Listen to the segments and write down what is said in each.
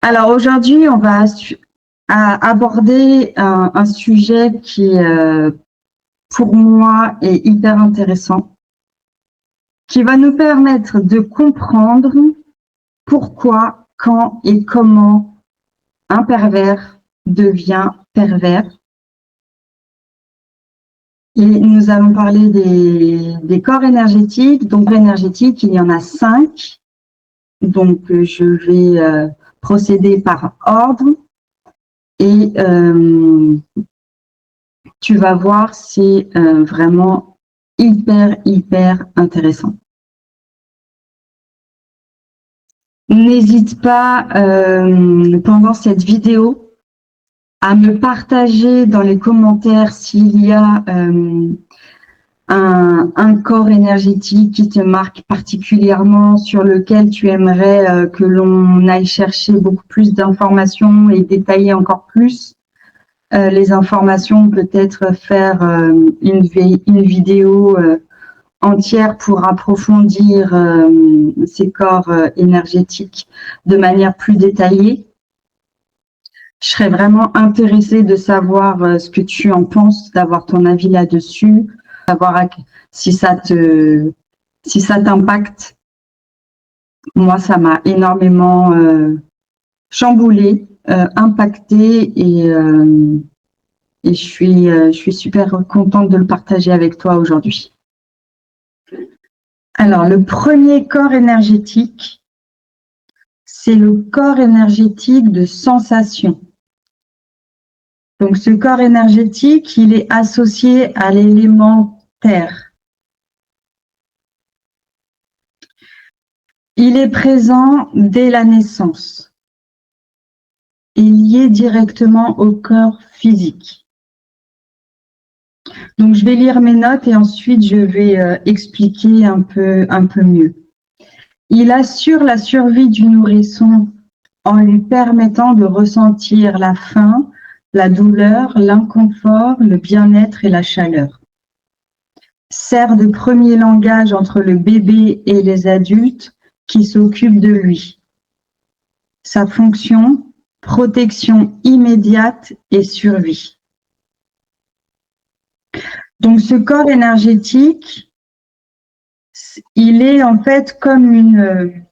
Alors aujourd'hui, on va aborder un sujet qui, pour moi, est hyper intéressant, qui va nous permettre de comprendre pourquoi, quand et comment un pervers devient pervers. Et nous allons parler des corps énergétiques. Donc, énergétiques, il y en a 5. Donc, je vais procéder par ordre. Et tu vas voir, c'est vraiment hyper intéressant. N'hésite pas pendant cette vidéo à me partager dans les commentaires s'il y a un corps énergétique qui te marque particulièrement, sur lequel tu aimerais que l'on aille chercher beaucoup plus d'informations et détailler encore plus les informations, peut-être faire une vidéo entière pour approfondir ces corps énergétiques de manière plus détaillée. Je serais vraiment intéressée de savoir ce que tu en penses, d'avoir ton avis là-dessus, savoir si ça t'impacte. Moi, ça m'a énormément chamboulée, impactée et je suis super contente de le partager avec toi aujourd'hui. Alors, le premier corps énergétique, c'est le corps énergétique de sensation. Donc, ce corps énergétique, il est associé à l'élément terre. Il est présent dès la naissance et lié directement au corps physique. Donc, je vais lire mes notes et ensuite je vais expliquer un peu mieux. Il assure la survie du nourrisson en lui permettant de ressentir la faim, la douleur, l'inconfort, le bien-être et la chaleur. Sert de premier langage entre le bébé et les adultes qui s'occupent de lui. Sa fonction, protection immédiate et survie. Donc ce corps énergétique, il est en fait comme une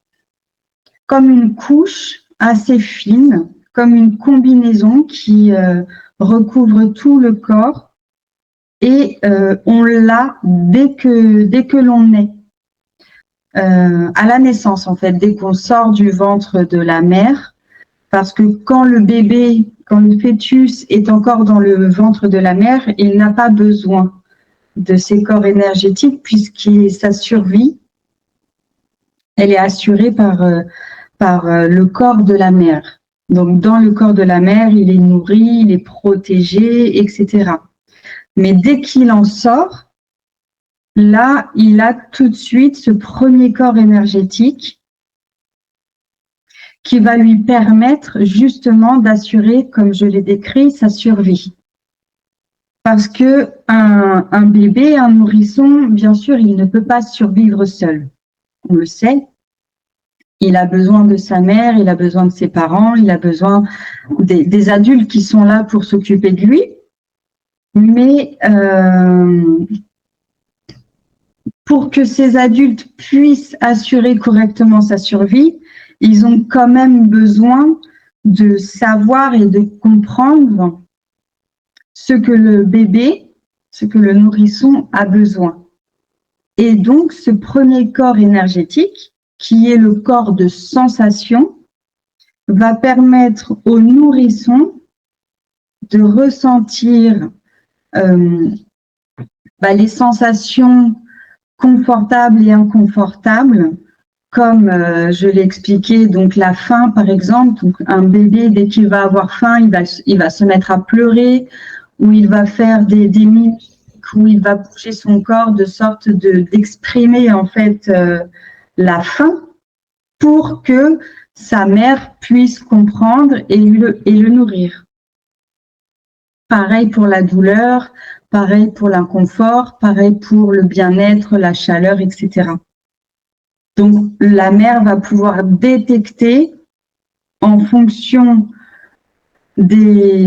couche assez fine, comme une combinaison qui recouvre tout le corps et on l'a dès que l'on naît, à la naissance en fait, dès qu'on sort du ventre de la mère, parce que quand le fœtus est encore dans le ventre de la mère, il n'a pas besoin de ces corps énergétiques puisque sa survie, elle est assurée par le corps de la mère. Donc, dans le corps de la mère, il est nourri, il est protégé, etc. Mais dès qu'il en sort, là, il a tout de suite ce premier corps énergétique qui va lui permettre justement d'assurer, comme je l'ai décrit, sa survie. Parce que un bébé, un nourrisson, bien sûr, il ne peut pas survivre seul. On le sait. Il a besoin de sa mère, il a besoin de ses parents, il a besoin des adultes qui sont là pour s'occuper de lui. Mais pour que ces adultes puissent assurer correctement sa survie, ils ont quand même besoin de savoir et de comprendre ce que le bébé, ce que le nourrisson a besoin. Et donc, ce premier corps énergétique, qui est le corps de sensation, va permettre au nourrisson de ressentir les sensations confortables et inconfortables, comme je l'ai expliqué, donc la faim par exemple. Donc un bébé, dès qu'il va avoir faim, il va se mettre à pleurer, ou il va faire des mimiques, où il va bouger son corps de sorte d'exprimer en fait la faim pour que sa mère puisse comprendre et le nourrir. Pareil pour la douleur, pareil pour l'inconfort, pareil pour le bien-être, la chaleur, etc. Donc, la mère va pouvoir détecter en fonction des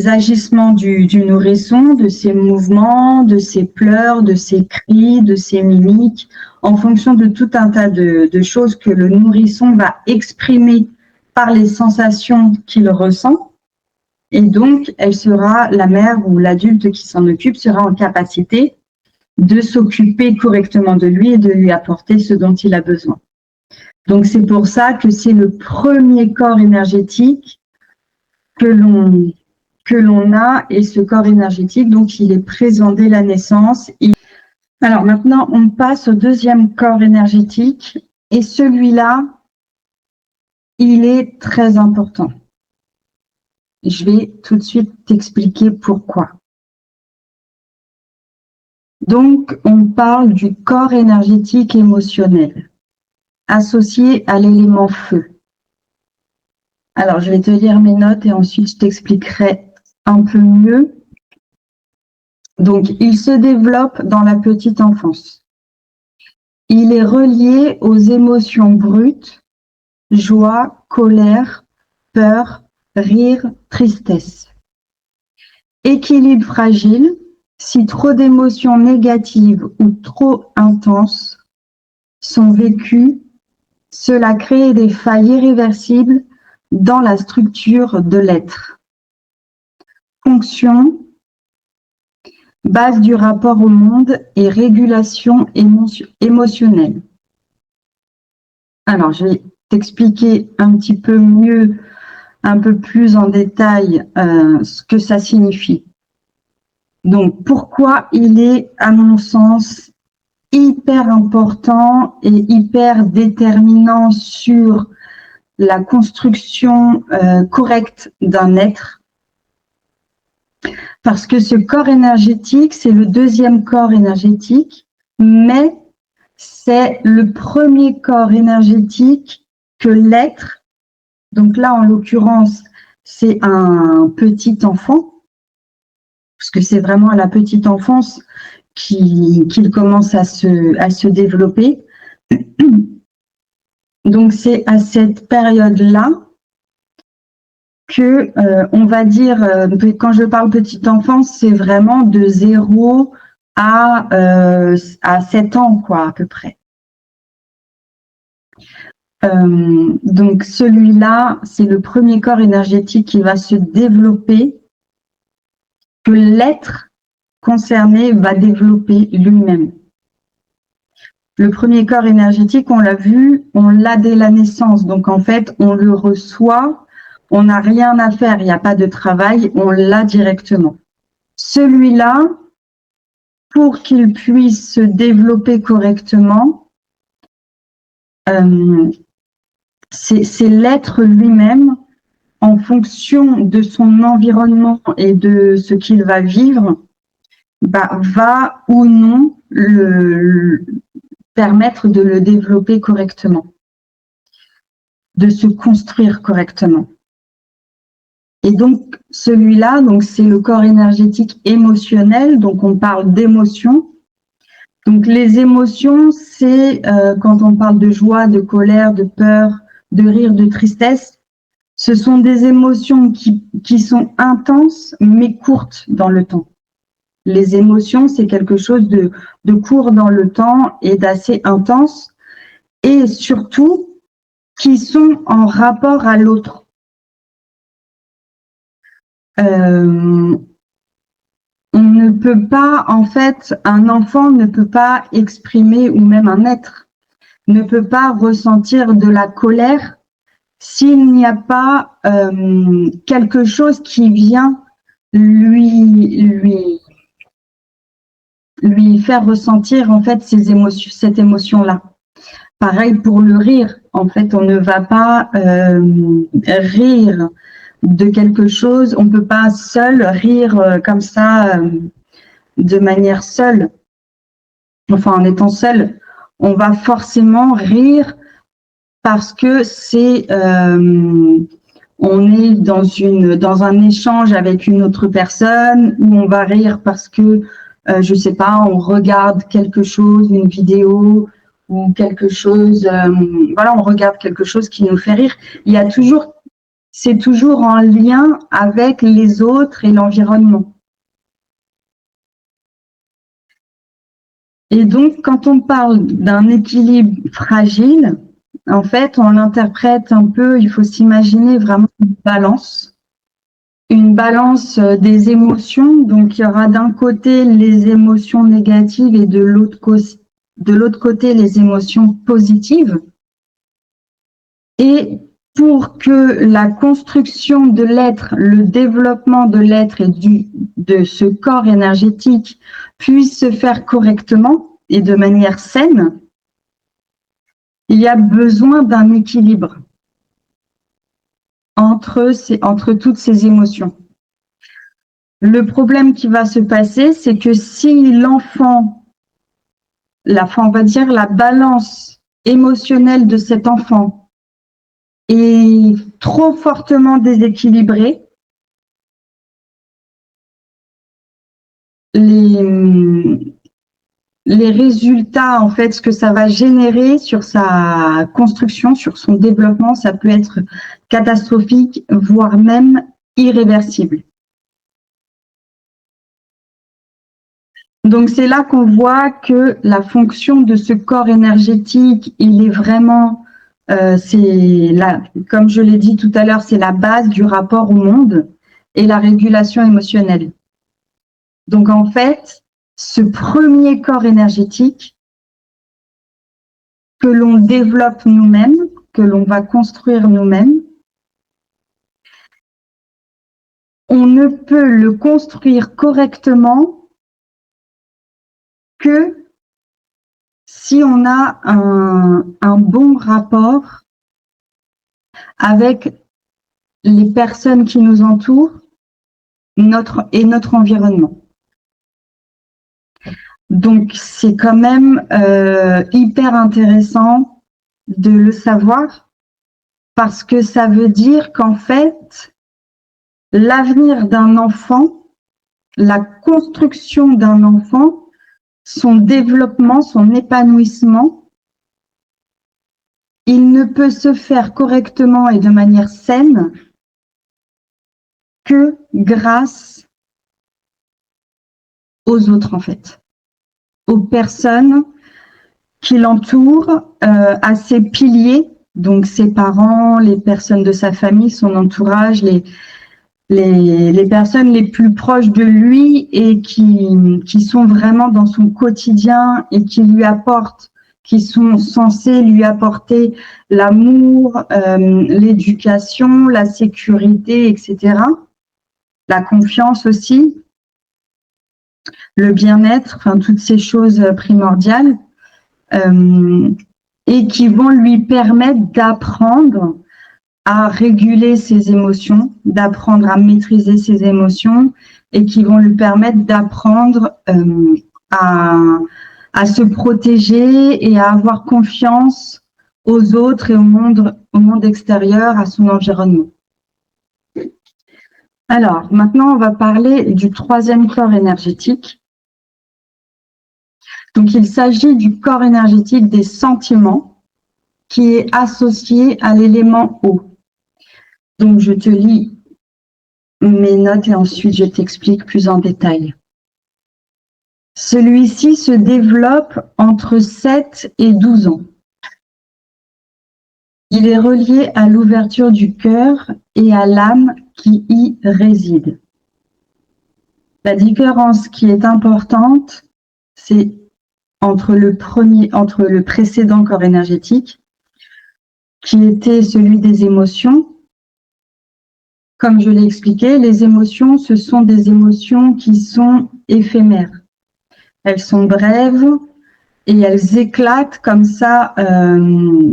agissements du nourrisson, de ses mouvements, de ses pleurs, de ses cris, de ses mimiques, en fonction de tout un tas de choses que le nourrisson va exprimer par les sensations qu'il ressent. Et donc, la mère ou l'adulte qui s'en occupe sera en capacité de s'occuper correctement de lui et de lui apporter ce dont il a besoin. Donc, c'est pour ça que c'est le premier corps énergétique que l'on a, et ce corps énergétique, donc, il est présent dès la naissance. Alors, maintenant, on passe au deuxième corps énergétique, et celui-là, il est très important. Je vais tout de suite t'expliquer pourquoi. Donc, on parle du corps énergétique émotionnel, associé à l'élément feu. Alors, je vais te lire mes notes et ensuite je t'expliquerai un peu mieux. Donc, il se développe dans la petite enfance. Il est relié aux émotions brutes, joie, colère, peur, rire, tristesse. Équilibre fragile, si trop d'émotions négatives ou trop intenses sont vécues, cela crée des failles irréversibles dans la structure de l'être. Fonction, base du rapport au monde et régulation émotionnelle. Alors, je vais t'expliquer un petit peu mieux, un peu plus en détail ce que ça signifie. Donc, pourquoi il est, à mon sens, hyper important et hyper déterminant sur la construction correcte d'un être. Parce que ce corps énergétique, c'est le deuxième corps énergétique, mais c'est le premier corps énergétique que l'être, donc là en l'occurrence, c'est un petit enfant, parce que c'est vraiment à la petite enfance qu'il commence à se développer. Donc, c'est à cette période-là que, on va dire, quand je parle petite enfance, c'est vraiment de 0 à 7 ans, quoi, à peu près. Donc, celui-là, c'est le premier corps énergétique qui va se développer, que l'être concerné va développer lui-même. Le premier corps énergétique, on l'a vu, on l'a dès la naissance. Donc, en fait, on le reçoit, on n'a rien à faire, il n'y a pas de travail, on l'a directement. Celui-là, pour qu'il puisse se développer correctement, c'est l'être lui-même, en fonction de son environnement et de ce qu'il va vivre, va ou non permettre de le développer correctement, de se construire correctement. Et donc, celui-là, c'est le corps énergétique émotionnel, donc on parle d'émotions. Donc, les émotions, c'est quand on parle de joie, de colère, de peur, de rire, de tristesse, ce sont des émotions qui sont intenses, mais courtes dans le temps. Les émotions, c'est quelque chose de court dans le temps et d'assez intense, et surtout qui sont en rapport à l'autre. On ne peut pas, en fait, un enfant ne peut pas exprimer, ou même un être, ne peut pas ressentir de la colère s'il n'y a pas quelque chose qui vient lui faire ressentir en fait cette émotion-là. Pareil pour le rire. En fait, on ne va pas rire de quelque chose. On ne peut pas seul rire comme ça, de manière seule. Enfin, en étant seul, on va forcément rire parce que on est dans un échange avec une autre personne, où on va rire parce que je sais pas, on regarde quelque chose, une vidéo, ou quelque chose, voilà, on regarde quelque chose qui nous fait rire. C'est toujours en lien avec les autres et l'environnement. Et donc, quand on parle d'un équilibre fragile, en fait, on l'interprète un peu, il faut s'imaginer vraiment une balance des émotions. Donc, il y aura d'un côté les émotions négatives et de l'autre côté les émotions positives. Et pour que la construction de l'être, le développement de l'être et de ce corps énergétique puisse se faire correctement et de manière saine, il y a besoin d'un équilibre entre toutes ces émotions. Le problème qui va se passer, c'est que si l'enfant, on va dire la balance émotionnelle de cet enfant est trop fortement déséquilibrée, les résultats, en fait, ce que ça va générer sur sa construction, sur son développement, ça peut être catastrophique, voire même irréversible. Donc, c'est là qu'on voit que la fonction de ce corps énergétique, il est vraiment, comme je l'ai dit tout à l'heure, c'est la base du rapport au monde et la régulation émotionnelle. Donc, en fait, ce premier corps énergétique que l'on développe nous-mêmes, que l'on va construire nous-mêmes, on ne peut le construire correctement que si on a un bon rapport avec les personnes qui nous entourent et notre environnement. Donc, c'est quand même hyper intéressant de le savoir parce que ça veut dire qu'en fait, l'avenir d'un enfant, la construction d'un enfant, son développement, son épanouissement, il ne peut se faire correctement et de manière saine que grâce aux autres, en fait, aux personnes qui l'entourent, à ses piliers, donc ses parents, les personnes de sa famille, son entourage, les personnes les plus proches de lui et qui sont vraiment dans son quotidien et qui lui apportent, qui sont censés lui apporter l'amour, l'éducation, la sécurité, etc. La confiance aussi, le bien-être, enfin toutes ces choses primordiales, et qui vont lui permettre d'apprendre à réguler ses émotions, d'apprendre à maîtriser ses émotions et qui vont lui permettre d'apprendre à se protéger et à avoir confiance aux autres et au monde extérieur, à son environnement. Alors, maintenant, on va parler du troisième corps énergétique. Donc, il s'agit du corps énergétique des sentiments qui est associé à l'élément eau. Donc, je te lis mes notes et ensuite je t'explique plus en détail. Celui-ci se développe entre 7 et 12 ans. Il est relié à l'ouverture du cœur et à l'âme qui y réside. La différence qui est importante, c'est entre le précédent corps énergétique, qui était celui des émotions. Comme je l'ai expliqué, les émotions, ce sont des émotions qui sont éphémères. Elles sont brèves et elles éclatent comme ça,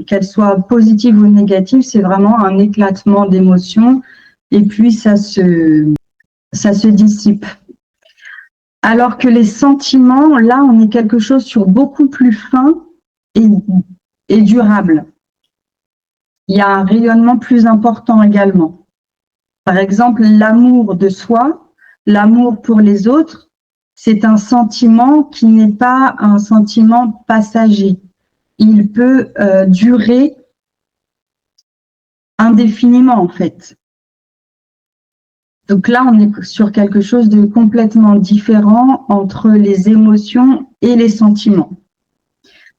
qu'elles soient positives ou négatives, c'est vraiment un éclatement d'émotions et puis ça se dissipe. Alors que les sentiments, là, on est quelque chose sur beaucoup plus fin et durable. Il y a un rayonnement plus important également. Par exemple, l'amour de soi, l'amour pour les autres, c'est un sentiment qui n'est pas un sentiment passager. il peut durer indéfiniment en fait. Donc là, on est sur quelque chose de complètement différent entre les émotions et les sentiments.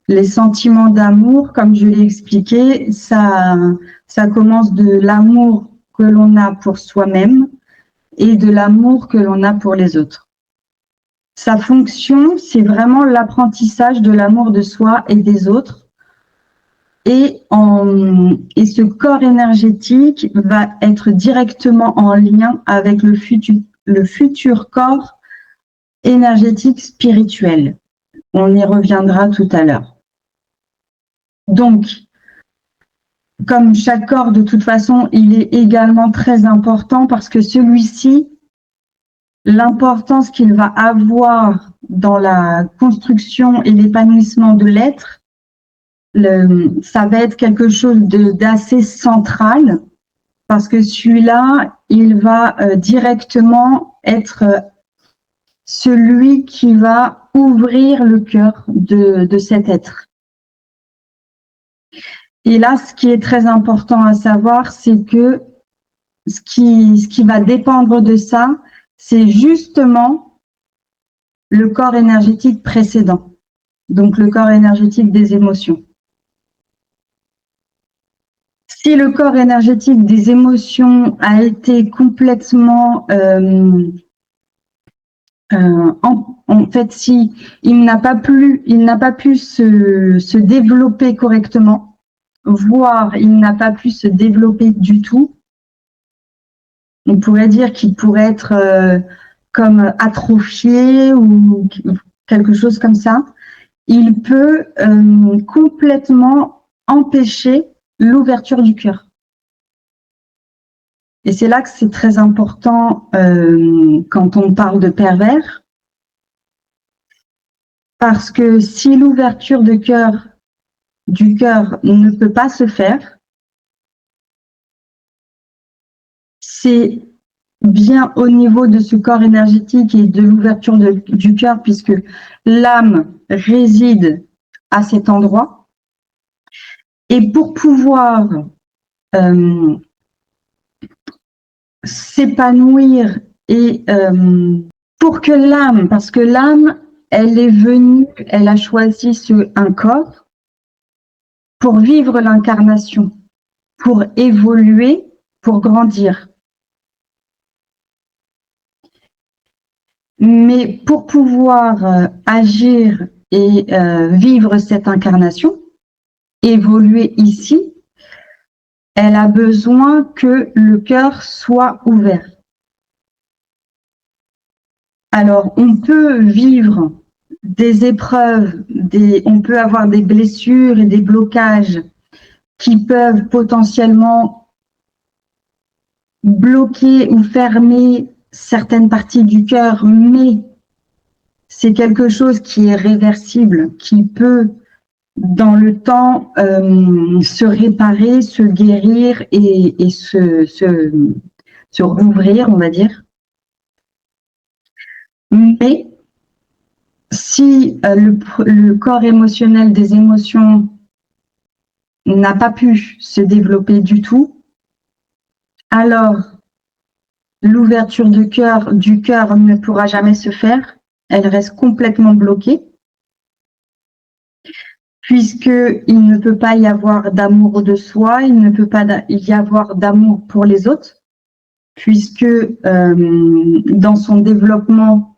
Les sentiments d'amour, comme je l'ai expliqué, ça commence de l'amour que l'on a pour soi-même et de l'amour que l'on a pour les autres. Sa fonction, c'est vraiment l'apprentissage de l'amour de soi et des autres. Et ce corps énergétique va être directement en lien avec le futur corps énergétique spirituel. On y reviendra tout à l'heure. Donc, comme chaque corps, de toute façon, il est également très important parce que celui-ci, l'importance qu'il va avoir dans la construction et l'épanouissement de l'être, ça va être quelque chose d'assez central parce que celui-là, il va directement être celui qui va ouvrir le cœur de cet être. Et là, ce qui est très important à savoir, c'est que ce qui va dépendre de ça, c'est justement le corps énergétique précédent, donc le corps énergétique des émotions. Si le corps énergétique des émotions a été complètement, en fait, si il n'a pas pu se développer correctement, voire il n'a pas pu se développer du tout, on pourrait dire qu'il pourrait être comme atrophié ou quelque chose comme ça. Il peut complètement empêcher l'ouverture du cœur. Et c'est là que c'est très important quand on parle de pervers, parce que si l'ouverture du cœur ne peut pas se faire, c'est bien au niveau de ce corps énergétique et de l'ouverture du cœur, puisque l'âme réside à cet endroit. Et pour pouvoir s'épanouir et pour que l'âme, parce que l'âme, elle est venue, elle a choisi un corps pour vivre l'incarnation, pour évoluer, pour grandir. Mais pour pouvoir agir et vivre cette incarnation, évoluer ici, elle a besoin que le cœur soit ouvert. Alors, on peut vivre des épreuves, on peut avoir des blessures et des blocages qui peuvent potentiellement bloquer ou fermer certaines parties du cœur, mais c'est quelque chose qui est réversible, qui peut, dans le temps, se réparer, se guérir et se rouvrir, on va dire. Mais si le corps émotionnel des émotions n'a pas pu se développer du tout, alors l'ouverture du cœur ne pourra jamais se faire, elle reste complètement bloquée, puisqu'il ne peut pas y avoir d'amour de soi, il ne peut pas y avoir d'amour pour les autres, puisque dans son développement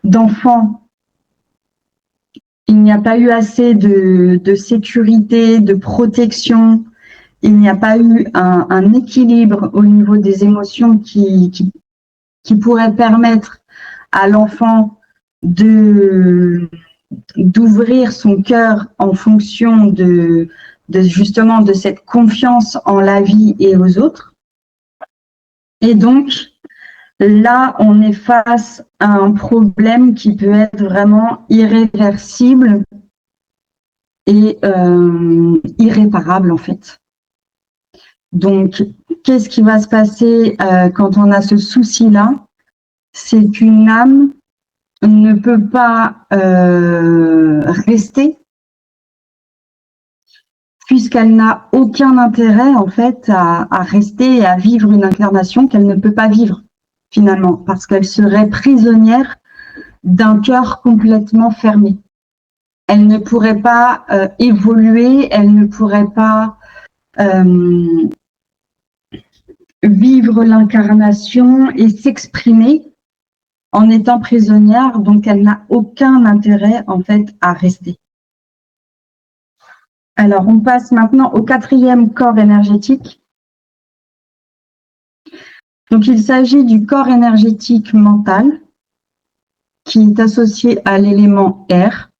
d'enfant, il n'y a pas eu assez de sécurité, de protection, il n'y a pas eu un équilibre au niveau des émotions qui pourrait permettre à l'enfant d'ouvrir son cœur en fonction de justement de cette confiance en la vie et aux autres. Et donc, là, on est face à un problème qui peut être vraiment irréversible et irréparable en fait. Donc, qu'est-ce qui va se passer quand on a ce souci-là? C'est qu'une âme ne peut pas rester puisqu'elle n'a aucun intérêt en fait à rester et à vivre une incarnation qu'elle ne peut pas vivre finalement, parce qu'elle serait prisonnière d'un cœur complètement fermé. Elle ne pourrait pas évoluer, elle ne pourrait pas vivre l'incarnation et s'exprimer en étant prisonnière, donc elle n'a aucun intérêt en fait à rester. Alors on passe maintenant au 4e corps énergétique. Donc il s'agit du corps énergétique mental qui est associé à l'élément air.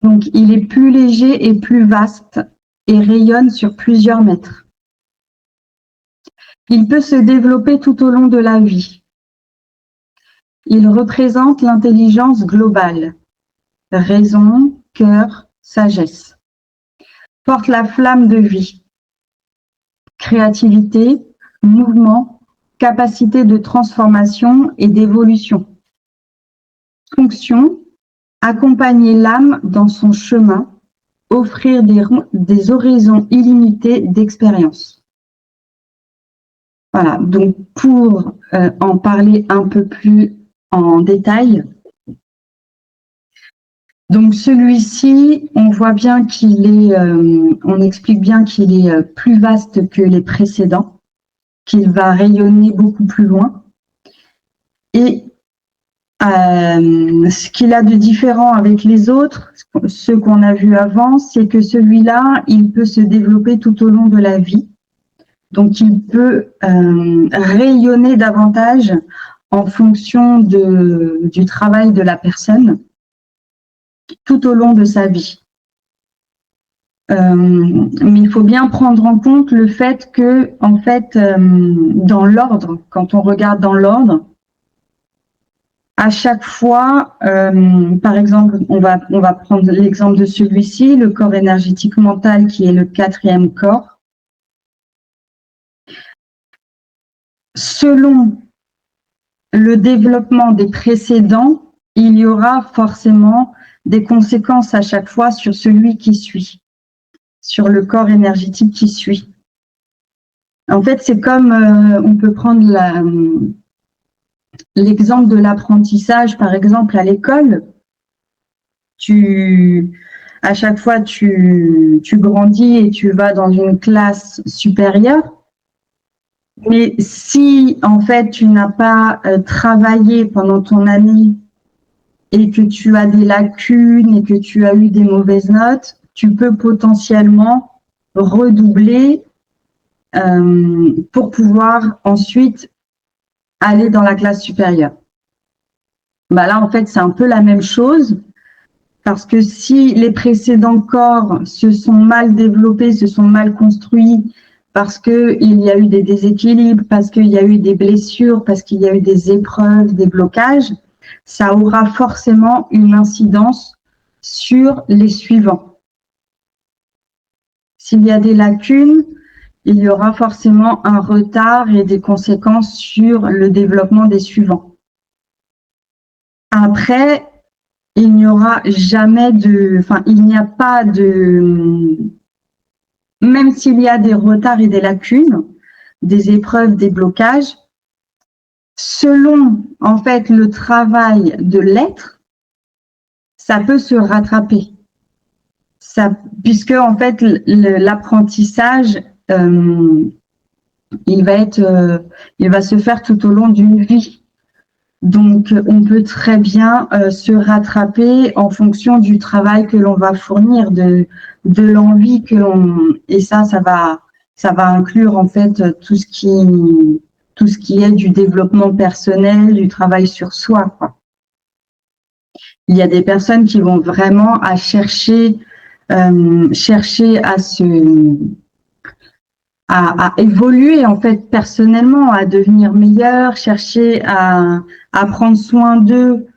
Donc il est plus léger et plus vaste et rayonne sur plusieurs mètres. Il peut se développer tout au long de la vie. Il représente l'intelligence globale, raison, cœur, sagesse. Porte la flamme de vie, créativité, mouvement, capacité de transformation et d'évolution. Fonction, accompagner l'âme dans son chemin, offrir des horizons illimités d'expérience. Voilà, donc pour en parler un peu plus en détail, donc celui-ci, on voit bien qu'il est, on explique bien qu'il est plus vaste que les précédents, qu'il va rayonner beaucoup plus loin. Et ce qu'il a de différent avec les autres, ceux qu'on a vus avant, c'est que celui-là, il peut se développer tout au long de la vie. Donc, il peut rayonner davantage en fonction du travail de la personne tout au long de sa vie. Mais il faut bien prendre en compte le fait que, en fait, dans l'ordre, quand on regarde dans l'ordre, à chaque fois, par exemple, on va prendre l'exemple de celui-ci, le corps énergétique mental qui est le 4e corps. Selon le développement des précédents, il y aura forcément des conséquences à chaque fois sur celui qui suit, sur le corps énergétique qui suit. En fait, c'est comme on peut prendre l'exemple de l'apprentissage, par exemple, à l'école. À chaque fois, tu grandis et tu vas dans une classe supérieure. Mais si, en fait, tu n'as pas travaillé pendant ton année et que tu as des lacunes et que tu as eu des mauvaises notes, tu peux potentiellement redoubler pour pouvoir ensuite aller dans la classe supérieure. Bah là, en fait, c'est un peu la même chose, parce que si les précédents corps se sont mal développés, se sont mal construits, parce qu'il y a eu des déséquilibres, parce qu'il y a eu des blessures, parce qu'il y a eu des épreuves, des blocages, ça aura forcément une incidence sur les suivants. S'il y a des lacunes, il y aura forcément un retard et des conséquences sur le développement des suivants. Après, il n'y aura jamais il n'y a pas de, même s'il y a des retards et des lacunes, des épreuves, des blocages, selon en fait le travail de l'être, ça peut se rattraper. Puisque en fait l'apprentissage, il va se faire tout au long d'une vie. Donc, on peut très bien se rattraper en fonction du travail que l'on va fournir, de l'envie que l'on, et ça va inclure en fait tout ce qui est du développement personnel, du travail sur soi, quoi. Il y a des personnes qui vont vraiment chercher à évoluer en fait personnellement, à devenir meilleur, chercher à prendre soin d'eux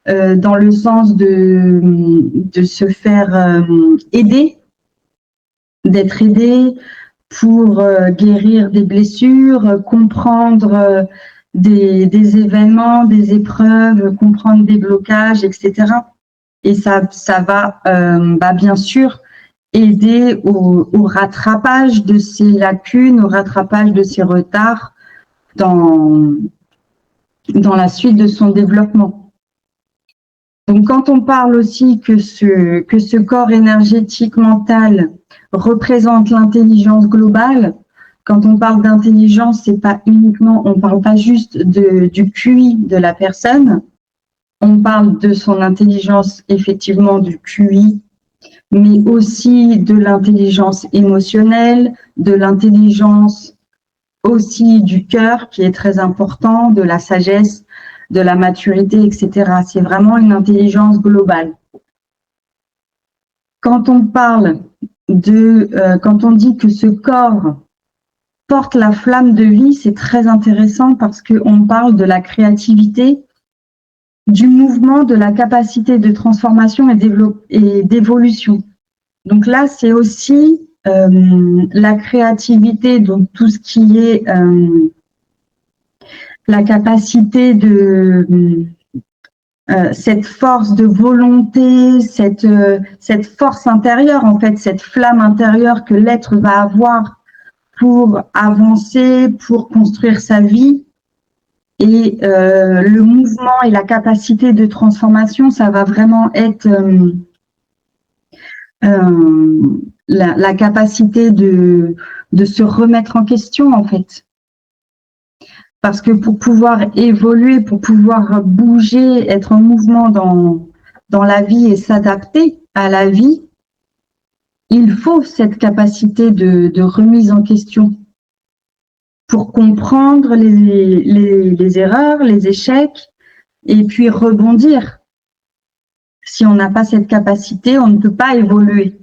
dans le sens de se faire aider, d'être aidé pour guérir des blessures, comprendre des événements, des épreuves, comprendre des blocages, etc. Et ça va bien sûr aider au rattrapage de ces lacunes, au rattrapage de ces retards dans la suite de son développement. Donc, quand on parle aussi que ce corps énergétique mental représente l'intelligence globale, quand on parle d'intelligence, c'est pas uniquement, on parle pas juste du QI de la personne, on parle de son intelligence, effectivement, du QI, mais aussi de l'intelligence émotionnelle, de l'intelligence aussi du cœur, qui est très important, de la sagesse, de la maturité, etc. C'est vraiment une intelligence globale. Quand on parle quand on dit que ce corps porte la flamme de vie, c'est très intéressant parce qu'on parle de la créativité, du mouvement, de la capacité de transformation et d'évolution. Donc là, c'est aussi la créativité, donc tout ce qui est la capacité de cette force de volonté, cette force intérieure, en fait, cette flamme intérieure que l'être va avoir pour avancer, pour construire sa vie. Et le mouvement et la capacité de transformation, ça va vraiment être la capacité de se remettre en question, en fait. Parce que pour pouvoir évoluer, pour pouvoir bouger, être en mouvement dans la vie et s'adapter à la vie, il faut cette capacité de remise en question pour comprendre les erreurs, les échecs, et puis rebondir. Si on n'a pas cette capacité, on ne peut pas évoluer.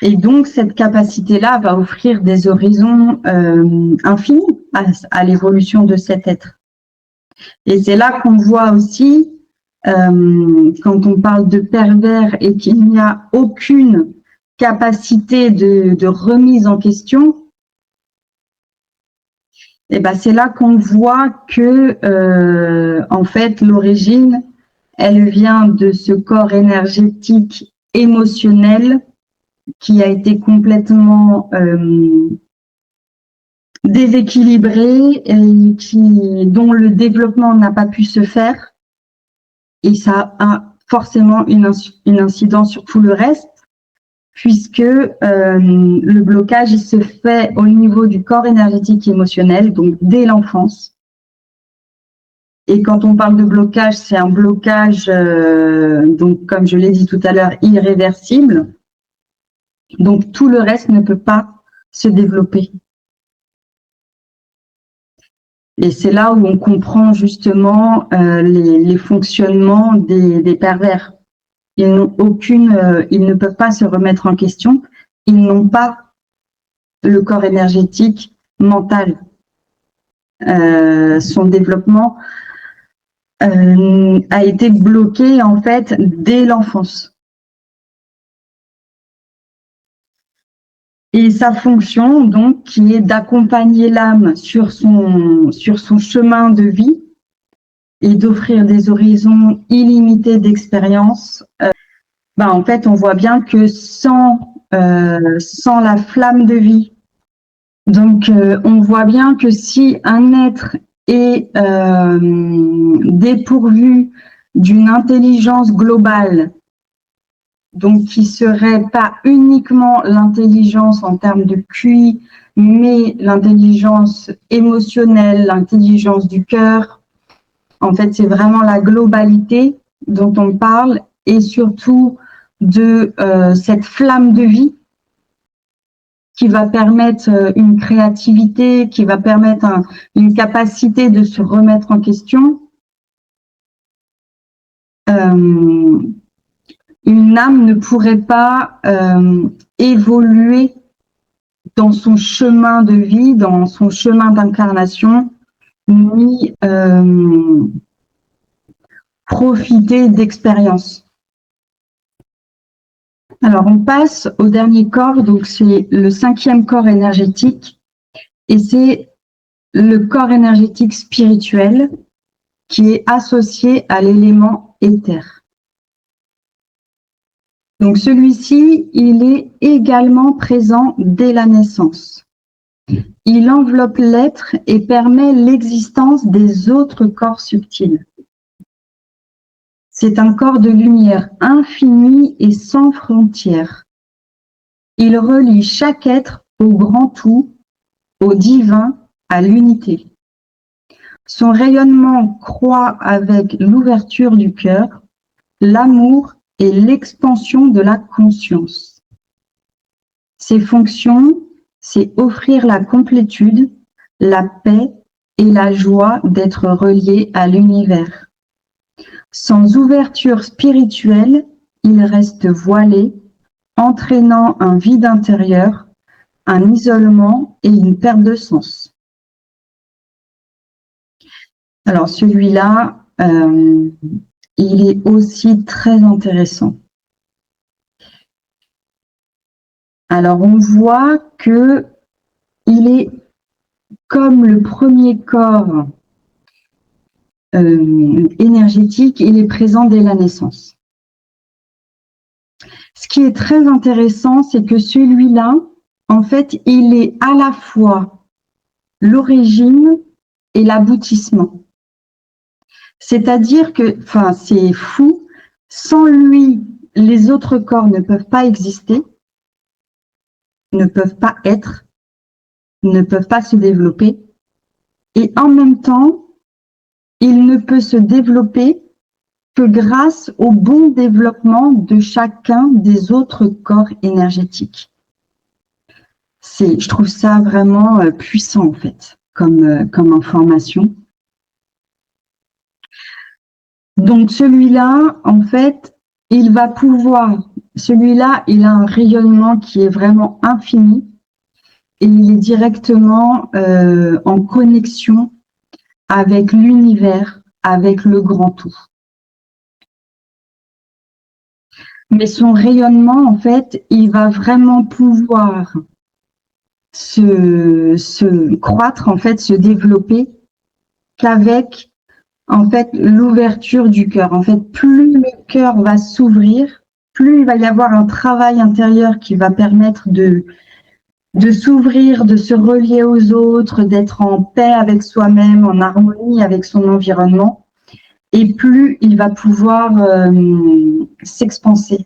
Et donc, cette capacité-là va offrir des horizons infinis à l'évolution de cet être. Et c'est là qu'on voit aussi, quand on parle de pervers et qu'il n'y a aucune capacité de remise en question, et ben c'est là qu'on voit que, en fait, l'origine, elle vient de ce corps énergétique émotionnel qui a été complètement déséquilibré et dont le développement n'a pas pu se faire. Et ça a forcément une incidence sur tout le reste, puisque le blocage il se fait au niveau du corps énergétique et émotionnel, donc dès l'enfance. Et quand on parle de blocage, c'est un blocage, donc comme je l'ai dit tout à l'heure, irréversible. Donc tout le reste ne peut pas se développer. Et c'est là où on comprend justement les fonctionnements des pervers. Ils n'ont ils ne peuvent pas se remettre en question. Ils n'ont pas le corps énergétique mental. Son développement a été bloqué en fait dès l'enfance. Et sa fonction, donc, qui est d'accompagner l'âme sur son chemin de vie et d'offrir des horizons illimités d'expérience, en fait, on voit bien que sans la flamme de vie, donc on voit bien que si un être est dépourvu d'une intelligence globale, donc qui serait pas uniquement l'intelligence en termes de QI, mais l'intelligence émotionnelle, l'intelligence du cœur. En fait, c'est vraiment la globalité dont on parle et surtout de cette flamme de vie qui va permettre une créativité, qui va permettre une capacité de se remettre en question. Une âme ne pourrait pas évoluer dans son chemin de vie, dans son chemin d'incarnation, ni profiter d'expériences. Alors, on passe au dernier corps, donc c'est le 5e corps énergétique, et c'est le corps énergétique spirituel qui est associé à l'élément éther. Donc celui-ci, il est également présent dès la naissance. Il enveloppe l'être et permet l'existence des autres corps subtils. C'est un corps de lumière infini et sans frontières. Il relie chaque être au grand tout, au divin, à l'unité. Son rayonnement croît avec l'ouverture du cœur, l'amour et l'expansion de la conscience. Ses fonctions, c'est offrir la complétude, la paix et la joie d'être relié à l'univers. Sans ouverture spirituelle, il reste voilé, entraînant un vide intérieur, un isolement et une perte de sens. Alors celui-là, il est aussi très intéressant. Alors on voit que il est comme le premier corps énergétique, il est présent dès la naissance. Ce qui est très intéressant, c'est que celui-là, en fait, il est à la fois l'origine et l'aboutissement. C'est-à-dire que, enfin, c'est fou, sans lui, les autres corps ne peuvent pas exister, ne peuvent pas être, ne peuvent pas se développer, et en même temps, il ne peut se développer que grâce au bon développement de chacun des autres corps énergétiques. Je trouve ça vraiment puissant, en fait, comme information. Donc, celui-là, en fait, il va pouvoir, celui-là, il a un rayonnement qui est vraiment infini et il est directement en connexion avec l'univers, avec le grand tout. Mais son rayonnement, en fait, il va vraiment pouvoir se croître, en fait, se développer qu'avec, en fait, l'ouverture du cœur. En fait, plus le cœur va s'ouvrir, plus il va y avoir un travail intérieur qui va permettre de s'ouvrir, de se relier aux autres, d'être en paix avec soi-même, en harmonie avec son environnement, et plus il va pouvoir s'expanser.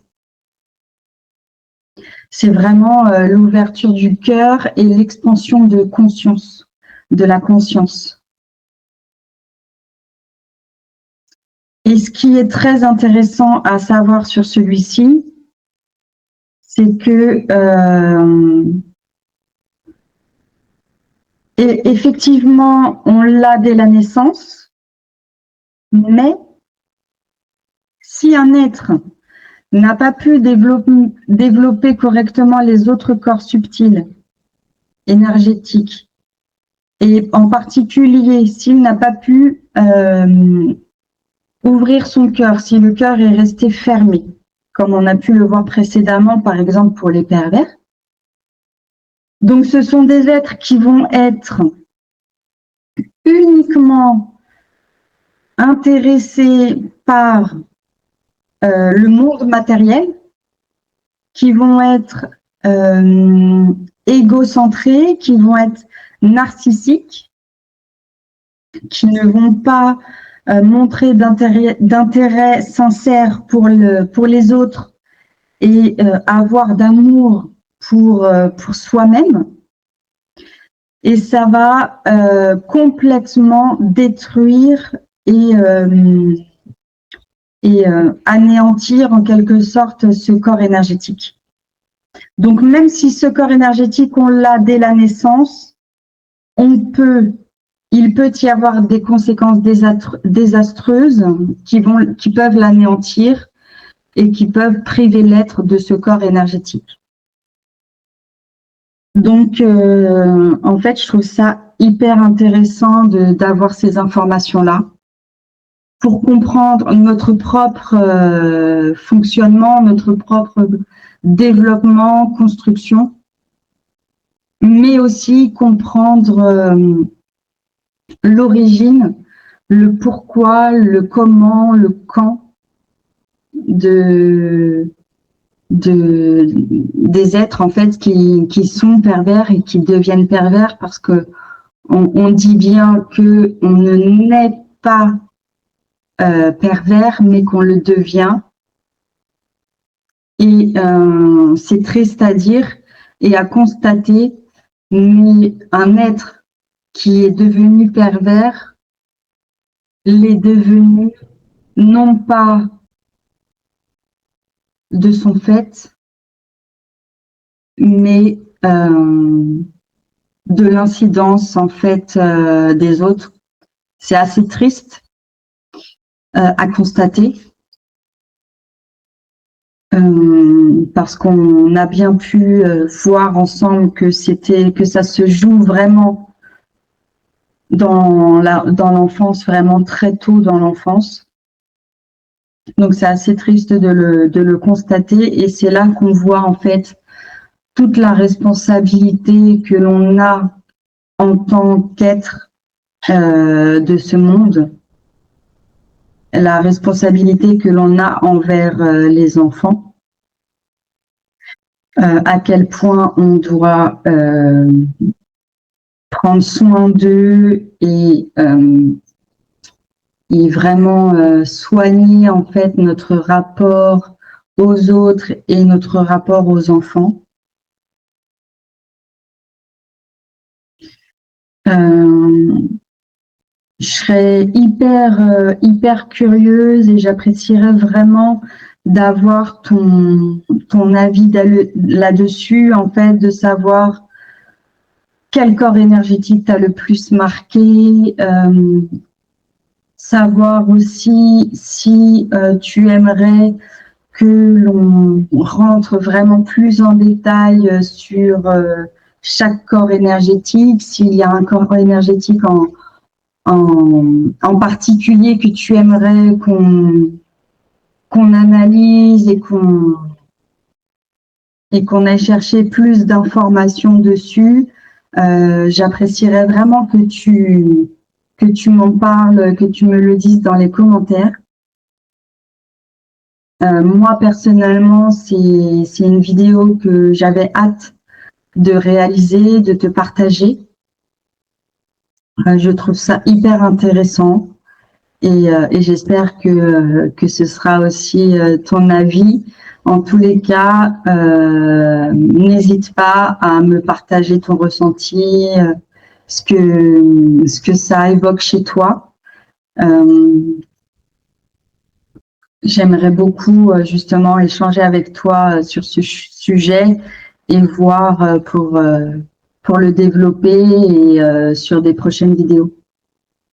C'est vraiment l'ouverture du cœur et l'expansion de conscience, de la conscience. Et ce qui est très intéressant à savoir sur celui-ci, c'est que effectivement, on l'a dès la naissance, mais si un être n'a pas pu développer correctement les autres corps subtils, énergétiques, et en particulier s'il n'a pas pu ouvrir son cœur, si le cœur est resté fermé, comme on a pu le voir précédemment, par exemple pour les pervers. Donc ce sont des êtres qui vont être uniquement intéressés par le monde matériel, qui vont être égocentrés, qui vont être narcissiques, qui ne vont pas montrer d'intérêt sincère pour les autres et avoir d'amour pour soi-même. Et ça va complètement détruire et anéantir en quelque sorte ce corps énergétique. Donc même si ce corps énergétique, on l'a dès la naissance, il peut y avoir des conséquences désastreuses qui peuvent l'anéantir et qui peuvent priver l'être de ce corps énergétique. Donc, en fait, je trouve ça hyper intéressant d'avoir ces informations-là pour comprendre notre propre fonctionnement, notre propre développement, construction, mais aussi comprendre l'origine, le pourquoi, le comment, le quand de des êtres en fait qui sont pervers et qui deviennent pervers parce que on dit bien que on ne naît pas pervers, mais qu'on le devient. Et c'est triste à dire et à constater, mais un être qui est devenu pervers l'est devenu non pas de son fait, mais de l'incidence en fait des autres. C'est assez triste à constater parce qu'on a bien pu voir ensemble que ça se joue vraiment dans l'enfance, vraiment très tôt dans l'enfance. Donc c'est assez triste de le constater et c'est là qu'on voit en fait toute la responsabilité que l'on a en tant qu'être de ce monde, la responsabilité que l'on a envers les enfants, à quel point on doit prendre soin d'eux et vraiment soigner en fait notre rapport aux autres et notre rapport aux enfants. Je serais hyper curieuse et j'apprécierais vraiment d'avoir ton avis là-dessus, en fait, de savoir quel corps énergétique t'a le plus marqué, savoir aussi si tu aimerais que l'on rentre vraiment plus en détail sur chaque corps énergétique, s'il y a un corps énergétique en particulier que tu aimerais qu'on analyse et qu'on aille chercher plus d'informations dessus. J'apprécierais vraiment que tu m'en parles, que tu me le dises dans les commentaires. Moi, personnellement, c'est une vidéo que j'avais hâte de réaliser, de te partager. Je trouve ça hyper intéressant et j'espère que ce sera aussi ton avis. En tous les cas, n'hésite pas à me partager ton ressenti, ce que ça évoque chez toi. J'aimerais beaucoup justement échanger avec toi sur ce sujet et voir pour le développer et sur des prochaines vidéos.